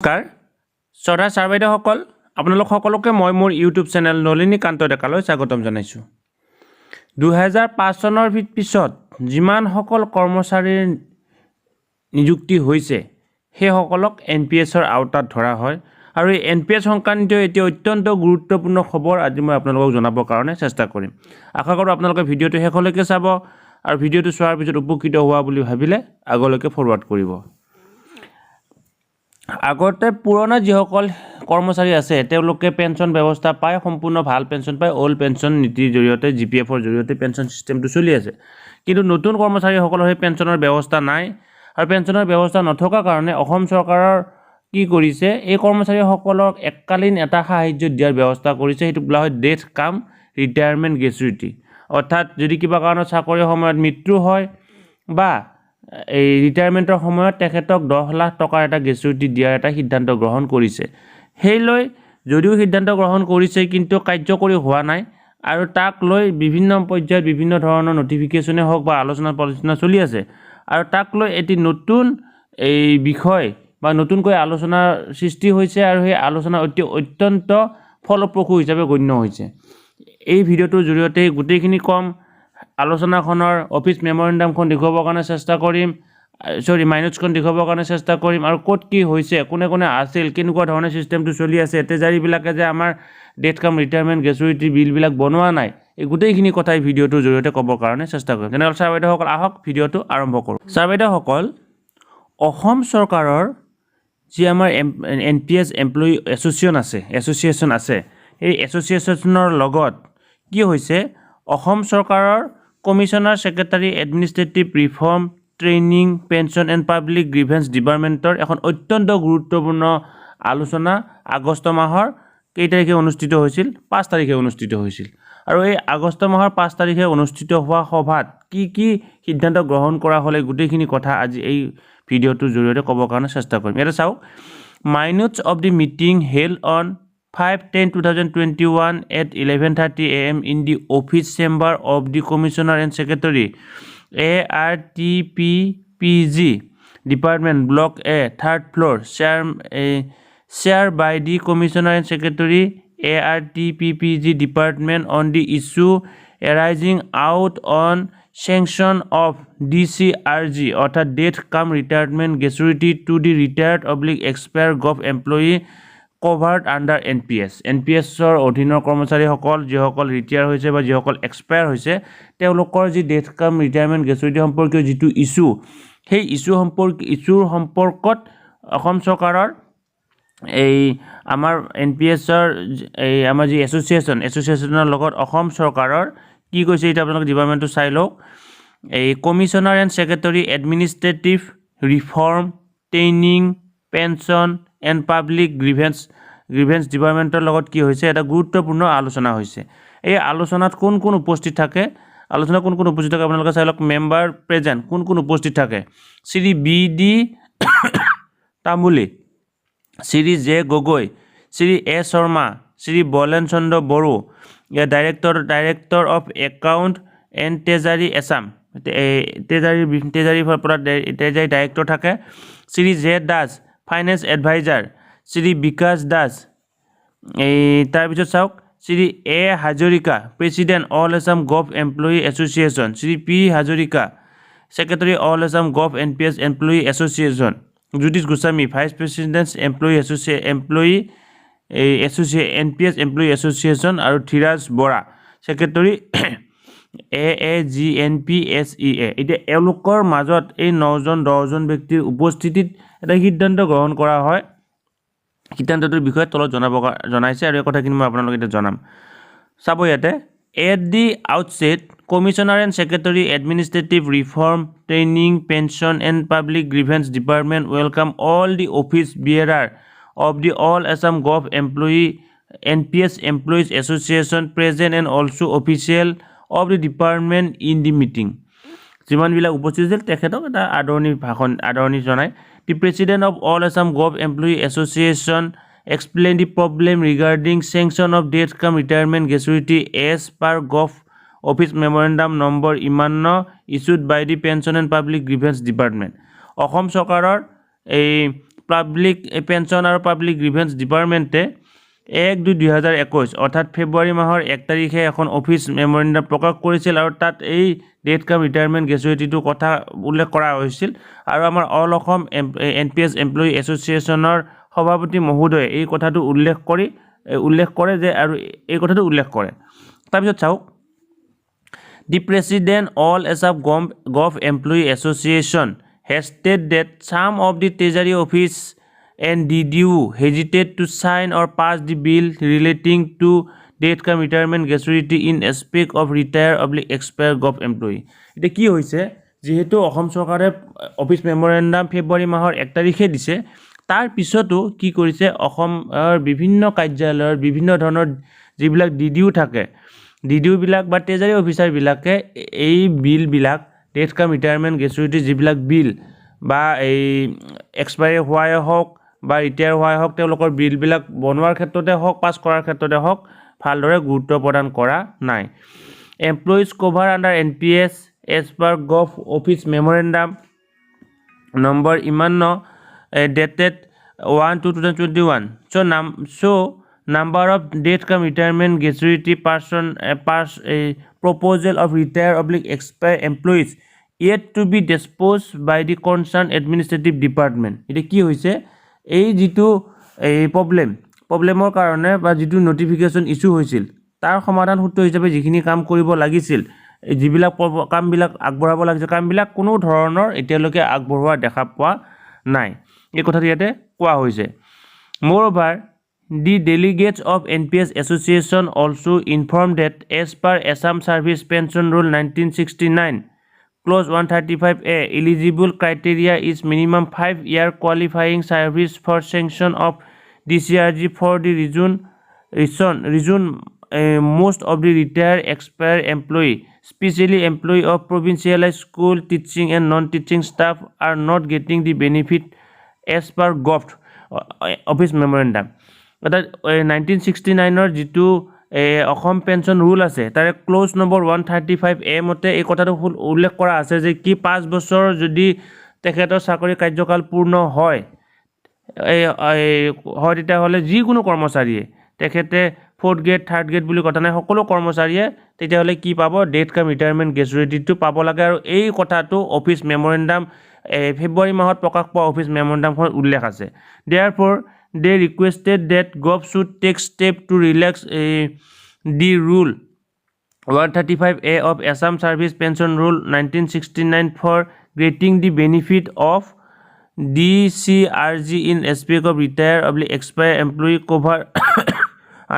নমস্কাৰ শ্ৰদ্ধা ছাৰ বাইদেউসকল আপোনালোক সকলোকে মই মোৰ ইউটিউব চেনেল নলিনীকান্ত ডেকালৈ স্বাগতম জনাইছোঁ 2005 চনৰ পিছত যিমানসকল কৰ্মচাৰীৰ নিযুক্তি হৈছে সেই সকলক এনপিএছৰ আওতাত ধৰা হয় আৰু এই এনপিএছ সংক্ৰান্তীয় এটি অত্যন্ত গুৰুত্বপূৰ্ণ খবৰ আজি মই আপোনালোকক জনাবৰ কাৰণে চেষ্টা কৰিম আশা কৰোঁ আপোনালোকে ভিডিঅ'টো শেষলৈকে চাব আৰু ভিডিঅ'টো চোৱাৰ পিছত উপকৃত হোৱা বুলি ভাবিলে আগলৈকে ফৰৱাৰ্ড কৰিব আগতে পুৰণা যিসকল কৰ্মচাৰী আছে তেওঁলোকে পেঞ্চন ব্যৱস্থা পায় সম্পূৰ্ণ ভাল পেঞ্চন পায় অল পেঞ্চন নীতিৰ জৰিয়তে জিপিএফৰ জৰিয়তে পেঞ্চন সিস্টেমটো চলি আছে কিন্তু নতুন কৰ্মচাৰীসকলৰ সেই পেঞ্চনৰ ব্যৱস্থা নাই আৰু পেঞ্চনৰ ব্যৱস্থা নথকাৰ কাৰণে অসম চৰকাৰৰ কি কৰিছে এই কৰ্মচাৰীসকলক এককালীন এটা সাহায্য দিয়াৰ ব্যৱস্থা কৰিছে সেইটো বোলা হয় ডেথ কাম ৰিটায়াৰমেণ্ট গ্ৰেচুইটি অৰ্থাৎ যদি কিবা কাৰণত চাকৰিৰ সময়ত মৃত্যু হয় বা এই ৰিটায়াৰমেণ্টৰ সময়ত তেখেতক 10 লাখ টকাৰ এটা গ্ৰেচুইটি দিয়াৰ এটা সিদ্ধান্ত গ্ৰহণ কৰিছে হেইলৈ যদিও সিদ্ধান্ত গ্ৰহণ কৰিছে কিন্তু কাৰ্যকৰী হোৱা নাই আৰু তাক লৈ বিভিন্ন পৰ্যায়ত বিভিন্ন ধৰণৰ নটিফিকেশনে হওক বা আলোচনা পলিচনা চলি আছে আৰু তাক লৈ এটি নতুন এই বিষয় বা নতুনকৈ আলোচনা সৃষ্টি হৈছে আৰু সেই আলোচনা অত্যন্ত ফলপ্ৰসূ হিচাপে গণ্য হৈছে এই ভিডিঅ'টোৰ জৰিয়তে গোটেইখিনি কম আলোচনাখনৰ অফিস মেমৰেন্ডামখন দেখুৱাবৰ কাৰণে চেষ্টা কৰিম মাইনুটছখন দেখুৱাবৰ কাৰণে চেষ্টা কৰিম আৰু ক'ত কি হৈছে কোনে কোনে আছিল কেনেকুৱা ধৰণৰ সিস্টেমটো চলি আছে তেজাৰীবিলাকে যে আমাৰ ডেথ কাম ৰিটায়াৰমেণ্ট গ্ৰেচুইটি বিলবিলাক বনোৱা নাই এই গোটেইখিনি কথাই ভিডিঅ'টোৰ জৰিয়তে ক'বৰ কাৰণে চেষ্টা কৰিম তেনেহ'লে ছাৰ বাইদেউসকল আহক ভিডিঅ'টো আৰম্ভ কৰোঁ ছাৰ বাইদেউসকল অসম চৰকাৰৰ যি আমাৰ এনপিএছ এমপ্লয়ি এছ'চিয়েশ্যন আছে এই এছ'চিয়েশ্যনৰ লগত কি হৈছে অসম চৰকাৰৰ commissioner secretary administrative reform training pension and public grievance ডিপাৰ্টমেণ্টৰ এখন অত্যন্ত গুৰুত্বপূৰ্ণ আলোচনা আগষ্ট মাহৰ কেই তাৰিখে অনুষ্ঠিত হৈছিল 5 তাৰিখে অনুষ্ঠিত হৈছিল আৰু এই আগষ্ট মাহৰ 5 তাৰিখে অনুষ্ঠিত হোৱা সভাত কি সিদ্ধান্ত গ্ৰহণ কৰা হ'লে গোটেইখিনি কথা আজি এই ভিডিঅ'টোৰ জৰিয়তে ক'বৰ কাৰণে চেষ্টা কৰিম এটা চাওক minutes of the meeting held on 5/10/2021 at 11:30 AM in the office chamber of the Commissioner and Secretary ARTPPG Department Block A 3rd floor shared by the Commissioner and Secretary ARTPPG Department on the issue arising out on sanction of DCRG অর্থাৎ Death Cum Retirement Gratuity to the retired/expired gov employee covered under NPS-ৰ অধীনৰ কৰ্মচাৰীসকল যিসকল retire হৈছে বা যিসকল expire হৈছে তেওঁলোকৰ যি ডেথ কাম ৰিটায়াৰমেণ্ট গ্ৰেচুইটি সম্পৰ্কীয় যিটো ইস্যু সেই ইস্যুৰ সম্পৰ্কত অসম চৰকাৰৰ এই আমাৰ NPS-ৰ এই আমাৰ যি এছ'চিয়েশ্যনৰ লগত অসম চৰকাৰৰ কি কৈছে এটা আপোনালোকে ডিপাৰ্টমেণ্টটো চাই লওক এই commissioner and secretary administrative reform training pension and public grievance ডিপাৰ্টমেণ্টৰ লগত কি হৈছে এটা গুৰুত্বপূৰ্ণ আলোচনা হৈছে এই আলোচনাত কোন উপস্থিত থাকে আপোনালোকে চাই লওক মেম্বাৰ প্ৰেজেণ্ট কোন উপস্থিত থাকে Shri BD Tamuli Shri J Gogoi Shri A Sharma Shri Balen Chandra Boro director of account and treasury Assam treasury director থাকে Shri J Das finance adviser Shri Bikash Das এই তাৰপিছত চাওক Shri A Hazarika president all Assam gov employee association Shri P Hazarika secretary all Assam gov NPS employee association Jyotish Goswami vice president NPS employee association আৰু Dhiraj Bora secretary AAGNPSEA এতিয়া এওঁলোকৰ মাজত এই 10জন ব্যক্তিৰ উপস্থিতিত এটা সিদ্ধান্ত গ্ৰহণ কৰা হয় সিদ্ধান্তটোৰ বিষয়ে তলত জনাইছে আৰু এই কথাখিনি মই আপোনালোকক এতিয়া জনাম চাব ইয়াতে at the outset commissioner and secretary administrative reform training pension and public grievance department welcome all the office bearer of the all Assam gov employee NPS employees association present and also official of the department in the meeting যিমানবিলাক উপস্থিত আছিল তেখেতক এটা আদৰণি জনায় the president of all Assam gov employee association explain the problem regarding sanction of death cum retirement gratuity as per gov office memorandum number 51 issued by the pension and public grievance department Assam চৰকাৰৰ এই public pension আৰু public grievance ডিপাৰ্টমেণ্টে 1/2/2021 অৰ্থাৎ ফেব্ৰুৱাৰী মাহৰ 1 তাৰিখে এখন office memorandum প্ৰকাশ কৰিছিল আৰু তাত এই ডেথ কাম ৰিটায়াৰমেণ্ট গ্ৰেচুইটিটোৰ কথা উল্লেখ কৰা হৈছিল আৰু আমাৰ অল অসম NPS এমপ্লয়ী এছ'চিয়েশ্যনৰ সভাপতি মহোদয়ে এই কথাটো উল্লেখ কৰে যে আৰু এই কথাটো উল্লেখ কৰে। তাৰপিছত চাওক, The President All Assam Gov Employee Association has stated that some of the Treasury Office and DDU hesitate to sign or pass the bill relating to death cum retirement gratuity in aspect of retire/expire gov employee. এতিয়া কি হৈছে, যেহেতু অসম চৰকাৰে office memorandum ফেব্ৰুৱাৰী মাহৰ 1 তাৰিখে দিছে, তাৰ পিছতো কি কৰিছে, অসমৰ বিভিন্ন কাৰ্যালয়ৰ বিভিন্ন ধৰণৰ যিবিলাক DDU থাকে, DDU বিলাক বা ট্ৰেজাৰী অফিচাৰবিলাকে এই বিলবিলাক ডেথ কাম ৰিটায়াৰমেণ্ট গ্ৰেচুইটি যিবিলাক বিল বা এই এক্সপায়াৰী হোৱাই হওক বা ৰিটায়াৰ হোৱাই হওক, তেওঁলোকৰ বিলবিলাক বনোৱাৰ ক্ষেত্ৰতে হওক, পাছ কৰাৰ ক্ষেত্ৰতে হওক, ভালদৰে গুৰুত্ব প্ৰদান কৰা নাই। Employees cover under NPS as per gov office memorandum number 51 dated 1/2021. So number of death cum retirement gratuity proposal of retire/expire employees yet to be disposed by the concerned administrative department. এটা কি হৈছে, এই যিটো প্ৰব্লেমৰ কাৰণে বা যিটো notification issue হৈছিল তাৰ সমাধান সূত্ৰ হিচাপে যিখিনি কাম কৰিব লাগিছিল, যিবিলাক কামবিলাক আগবঢ়াব লাগিছিল, কামবিলাক কোনো ধৰণৰ এতিয়ালৈকে আগবঢ়োৱা দেখা পোৱা নাই, এই কথাটো ইয়াতে কোৱা হৈছে। Moreover, the delegates of NPS Association also informed that as per Assam Service Pension Rule 1969, Clause 135A, eligible criteria is minimum 5-year qualifying service for sanction of DCRG for the reason most of the retired expire employee, especially employee of provincialized school teaching and non-teaching staff, are not getting the benefit as per gov office memorandum. অৰ্থাৎ 1969ৰ যিটো Assam pension rule আছে তাৰে close number 135A মতে এই কথাটো উল্লেখ কৰা আছে যে কি 5 বছৰ যদি তেখেতৰ চাকৰি কাৰ্যকাল পূৰ্ণ হয় তেতিয়াহ'লে যিকোনো কৰ্মচাৰীয়ে, তেখেতে 4th গ্ৰেড 3rd গ্ৰেড বুলি কথা নাই, সকলো কৰ্মচাৰীয়ে তেতিয়াহ'লে কি পাব, ডেথ কাম ৰিটায়াৰমেণ্ট গ্ৰেচুইটিটো পাব লাগে। আৰু এই কথাটো অফিচ মেমৰেণ্ডাম ফেব্ৰুৱাৰী মাহত প্ৰকাশ পোৱা অফিচ মেমৰেণ্ডামখনত উল্লেখ আছে। Therefore, they requested that Gov should take step to relax the rule 135A of Assam Service Pension Rule 1969 for getting the benefit of DCRG in aspect of retire/expire employee cover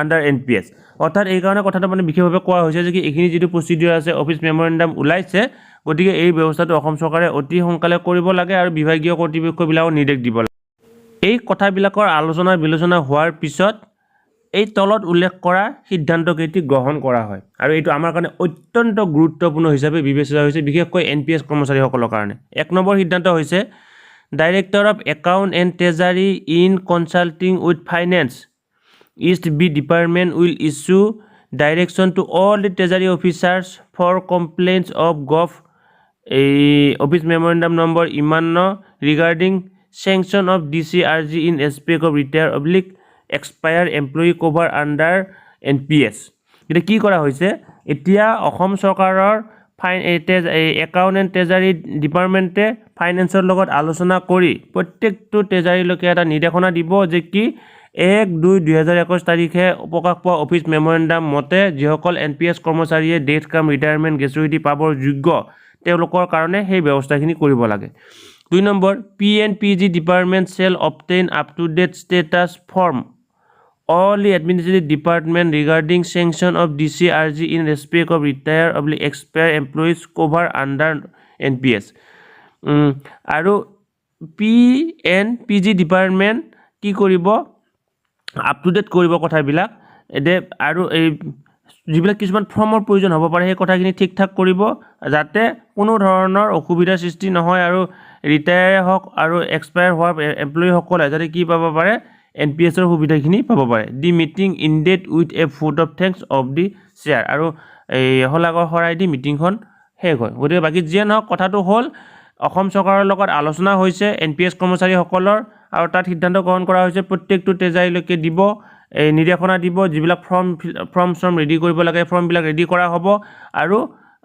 under NPS. অৰ্থাৎ এই কাৰণে কথাটো মানে বিশেষভাৱে কোৱা হৈছে যে কি এইখিনি যিটো প্ৰচিডিউৰ আছে অফিচ মেমৰেণ্ডাম ওলাইছে, গতিকে এই ব্যৱস্থাটো অসম চৰকাৰে অতি সোনকালে কৰিব লাগে আৰু বিভাগীয় কৰ্তৃপক্ষবিলাকক নিৰ্দেশ দিব লাগে। এই কথাবিলাকৰ আলোচনা বিলোচনা হোৱাৰ পিছত এই তলত উল্লেখ কৰা সিদ্ধান্তকেইটি গ্ৰহণ কৰা হয় আৰু এইটো আমাৰ কাৰণে অত্যন্ত গুৰুত্বপূৰ্ণ হিচাপে বিবেচিত হৈছে, বিশেষকৈ NPS কৰ্মচাৰীসকলৰ কাৰণে। 1 নম্বৰ সিদ্ধান্ত হৈছে, director of account and treasury in consulting with finance East B Department will issue direction to all the treasury officers for complaints of gov office memorandum number 51 regarding sanction of DCRG in aspect of retire/expire employee cover under NPS. এটা কি কৰা হৈছে, এতিয়া অসম চৰকাৰৰ account and treasury ডিপাৰ্টমেণ্টে ফাইনেন্সৰ লগত আলোচনা কৰি প্ৰত্যেকটো ট্ৰেজাৰীলৈকে এটা নিৰ্দেশনা দিব যে কি 1/2/2021 তাৰিখে প্ৰকাশ পোৱা অফিচ মেমৰেণ্ডাম মতে যিসকল NPS কৰ্মচাৰীয়ে ডেথ কাম ৰিটায়াৰমেণ্ট গ্ৰেচুইটি পাবৰ যোগ্য, তেওঁলোকৰ কাৰণে সেই ব্যৱস্থাখিনি কৰিব লাগে। 2 number, PNPG department shall obtain up-to-date status from all the administrative department regarding sanction of DCRG in respect of retire/expire employees cover under NPS. আৰু PNPG ডিপাৰ্টমেণ্ট কি কৰিব, আপ-টু-ডেট কৰিব কথাবিলাক, আৰু এই যিবিলাক কিছুমান ফৰ্মৰ প্ৰয়োজন হ'ব পাৰে সেই কথাখিনি ঠিক ঠাক কৰিব যাতে কোনো ধৰণৰ অসুবিধাৰ সৃষ্টি নহয় আৰু ৰিটায়াৰ হওক আৰু এক্সপায়াৰ হোৱা এমপ্লয়ীসকলে যাতে কি পাব পাৰে, NPSৰ সুবিধাখিনি পাব পাৰে। The meeting ended with a vote of thanks of the chair, আৰু এই শলাগৰ শৰাই দি মিটিংখন শেষ হয়। গতিকে বাকী যিয়ে নহওক কথাটো হ'ল অসম চৰকাৰৰ লগত আলোচনা হৈছে NPS কৰ্মচাৰীসকলৰ আৰু তাত সিদ্ধান্ত গ্ৰহণ কৰা হৈছে প্ৰত্যেকটো ট্ৰেজাৰীলৈকে দিব এই নিৰ্দেশনা দিব যিবিলাক ফৰ্ম ৰেডি কৰিব লাগে ফৰ্মবিলাক ৰেডি কৰা হ'ব আৰু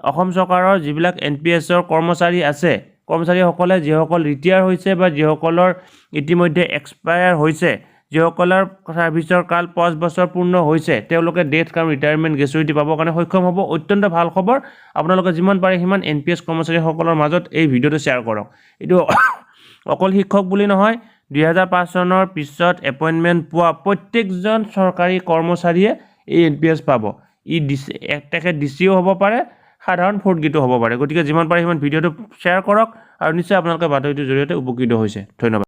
অসম চৰকাৰৰ যিবিলাক NPSৰ কৰ্মচাৰী আছে কৰ্মচাৰীসকলে যিসকল ৰিটায়াৰ হৈছে বা যিসকলৰ ইতিমধ্যে এক্সপায়াৰ হৈছে যিসকলৰ সাৰ্ভিসৰ কাল 5 বছৰ পূৰ্ণ হৈছে তেওঁলোকে ডেথ কাম ৰিটায়াৰমেণ্ট গ্ৰেচুইটি পাবৰ কাৰণে সক্ষম হ'ব অত্যন্ত ভাল খবৰ আপোনালোকে যিমান পাৰে সিমান NPS কৰ্মচাৰীসকলৰ মাজত এই ভিডিঅ'টো শ্বেয়াৰ কৰক এইটো অকল শিক্ষক বুলি নহয় 2005 চনৰ পিছত এপইণ্টমেণ্ট পোৱা প্ৰত্যেকজন চৰকাৰী কৰ্মচাৰীয়ে এই NPS পাব ই তেখেত ডিচিও হ'ব পাৰে সাধাৰণ ফ'ৰ্থ গ্ৰেডো হ'ব পাৰে গতিকে যিমান পাৰে সিমান ভিডিঅ'টো শ্বেয়াৰ কৰক আৰু নিশ্চয় আপোনালোকে বাতৰিটোৰ জৰিয়তে উপকৃত হৈছে ধন্যবাদ